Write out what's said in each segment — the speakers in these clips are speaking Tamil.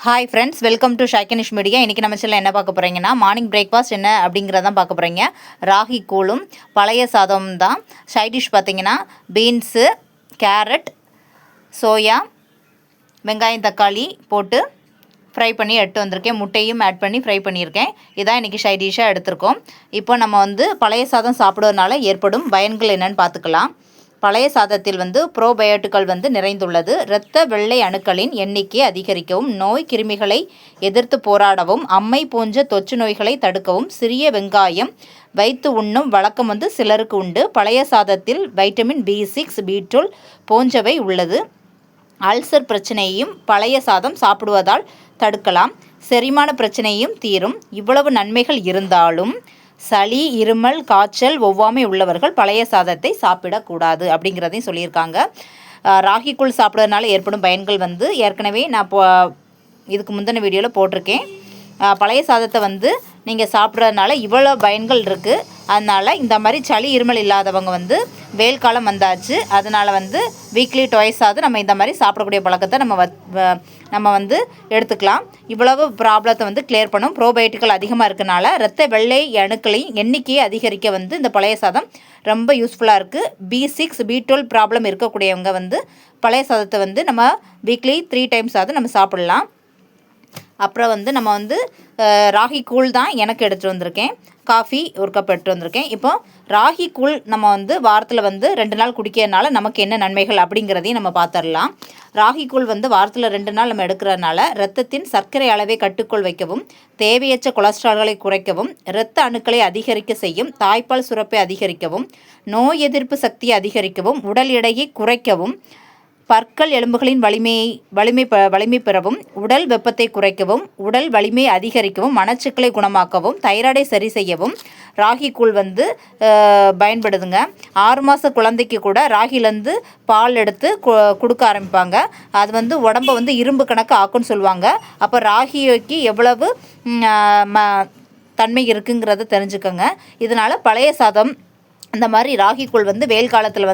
Hi friends, welcome to Shaikanish media. இன்றைக்கி நம்ம சேனலில் என்ன பார்க்க போகிறீங்கன்னா, மார்னிங் பிரேக்ஃபாஸ்ட் என்ன அப்படிங்கிறதான் பார்க்க போகிறீங்க. ராகி கூழும் பழைய சாதம் தான். சைட் டிஷ் பார்த்திங்கன்னா பீன்ஸு, கேரட், சோயா, வெங்காயம், தக்காளி போட்டு ஃப்ரை பண்ணி எடுத்து வந்திருக்கேன். முட்டையும் ஆட் பண்ணி ஃப்ரை பண்ணியிருக்கேன். இதான் இன்றைக்கி சைட் டிஷ்ஷாக எடுத்திருக்கோம். இப்போ நம்ம பழைய சாதம் சாப்பிடுவதனால ஏற்படும் பயன்கள் என்னென்னு பார்த்துக்கலாம். பழைய சாதத்தில் ப்ரோபயோட்டிக்கள் நிறைந்துள்ளது. இரத்த வெள்ளை அணுக்களின் எண்ணிக்கையை அதிகரிக்கவும், நோய் கிருமிகளை எதிர்த்து போராடவும், அம்மை போன்ற தொற்று நோய்களை தடுக்கவும் சிறிய வெங்காயம் வைத்து உண்ணும் வழக்கம் சிலருக்கு உண்டு. பழைய சாதத்தில் வைட்டமின் B6, B12 போன்றவை உள்ளது. அல்சர் பிரச்சனையையும் பழைய சாதம் சாப்பிடுவதால் தடுக்கலாம். செரிமான பிரச்சனையும் தீரும். இவ்வளவு நன்மைகள் இருந்தாலும் சளி, இருமல், காய்ச்சல், ஒவ்வாமை உள்ளவர்கள் பழைய சாதத்தை சாப்பிடக்கூடாது அப்படிங்கிறதையும் சொல்லியிருக்காங்க. ராகி கூழ் சாப்பிட்றதுனால ஏற்படும் பயன்கள் ஏற்கனவே நான் இதுக்கு முந்தின வீடியோவில் போட்டிருக்கேன். பழைய சாதத்தை நீங்கள் சாப்பிட்றதுனால இவ்வளோ பயன்கள் இருக்குது. அதனால் இந்த மாதிரி சளி, இருமல் இல்லாதவங்க வெயில் காலம் வந்தாச்சு. அதனால் வீக்லி டுவைஸாவது நம்ம இந்த மாதிரி சாப்பிடக்கூடிய பழக்கத்தை நம்ம எடுத்துக்கலாம். இவ்வளவு ப்ராப்ளத்தை கிளியர் பண்ணும். ப்ரோபயோட்டிக்கள் அதிகமாக இருக்கனால இரத்த வெள்ளை அணுக்களின் எண்ணிக்கையை அதிகரிக்க இந்த பழைய சாதம் ரொம்ப யூஸ்ஃபுல்லாக இருக்குது. B6, B12 ப்ராப்ளம் இருக்கக்கூடியவங்க பழைய சாதத்தை நம்ம வீக்லி 3 டைம்ஸாவது நம்ம சாப்பிட்லாம். அப்புறம் நம்ம ராகி கூழ் தான் எனக்கு எடுத்துகிட்டு வந்திருக்கேன். காஃபி 1 கப் எடுத்துகிட்டு வந்திருக்கேன். இப்போ ராகி கூழ் நம்ம வாரத்தில் 2 நாள் குடிக்கிறதுனால நமக்கு என்ன நன்மைகள் அப்படிங்கிறதையும் நம்ம பார்த்துடலாம். ராகி கூழ் வாரத்தில் 2 நாள் நம்ம எடுக்கிறதுனால இரத்தத்தின் சர்க்கரை அளவை கட்டுக்குள் வைக்கவும், தேவையற்ற கொலஸ்ட்ரால்களை குறைக்கவும், இரத்த அணுக்களை அதிகரிக்க செய்யும், தாய்ப்பால் சுரப்பை அதிகரிக்கவும், நோய் எதிர்ப்பு சக்தியை அதிகரிக்கவும், உடல் எடையை குறைக்கவும், பற்கள் எலும்புகளின் வலிமை பெறவும், உடல் வெப்பத்தை குறைக்கவும், உடல் வலிமையை அதிகரிக்கவும், மனச்சிக்கலை குணமாக்கவும், தைராய்டை சரி செய்யவும் ராகி கூழ் பயன்படுதுங்க. 6 மாத குழந்தைக்கு கூட ராகிலேருந்து பால் எடுத்து கொடுக்க ஆரம்பிப்பாங்க. அது உடம்பை இரும்பு கணக்கு ஆக்குன்னு சொல்லுவாங்க. அப்போ ராகிக்கு எவ்வளவு தன்மை இருக்குங்கிறத தெரிஞ்சுக்கோங்க. இதனால் பழைய சாதம் அந்த மாதிரி ராகி கூழ் வெயில் காலத்தில்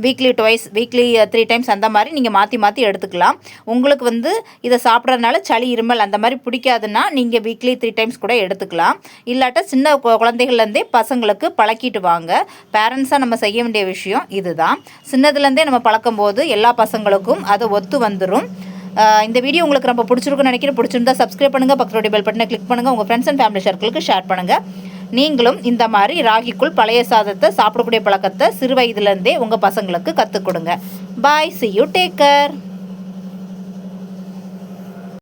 வீக்லி டுவைஸ், வீக்லி 3 டைம்ஸ் அந்த மாதிரி நீங்கள் மாற்றி எடுத்துக்கலாம். உங்களுக்கு இதை சாப்பிட்றதுனால சளி, இருமல் அந்த மாதிரி பிடிக்காதுன்னா நீங்கள் வீக்லி 3 டைம்ஸ் கூட எடுத்துக்கலாம். இல்லாட்டா சின்ன குழந்தைகள்லேருந்தே பசங்களுக்கு பழக்கிட்டு வாங்க. பேரண்ட்ஸாக நம்ம செய்ய வேண்டிய விஷயம் இதுதான். சின்னதுலேருந்தே நம்ம பழக்கும் போது எல்லா பசங்களுக்கும் அது ஒத்து வந்துடும். இந்த வீடியோ உங்களுக்கு ரொம்ப பிடிச்சிருக்குன்னு நினைக்கிறேன். பிடிச்சிருந்தா சப்ஸ்கிரைப் பண்ணுங்கள், பக்கத்துடைய பெல் பட்டனை கிளிக் பண்ணுங்கள், உங்கள் ஃப்ரெண்ட்ஸ் அண்ட் ஃபேமிலி சர்க்கிளுக்கு ஷேர் பண்ணுங்கள். நீங்களும் இந்த மாதிரி ராகிக்குள் பழைய சாதத்தை சாப்பிடக்கூடிய பழக்கத்தை சிறு வயதுலேருந்தே உங்கள் பசங்களுக்கு கற்றுக் கொடுங்க. பாய், see you, take care.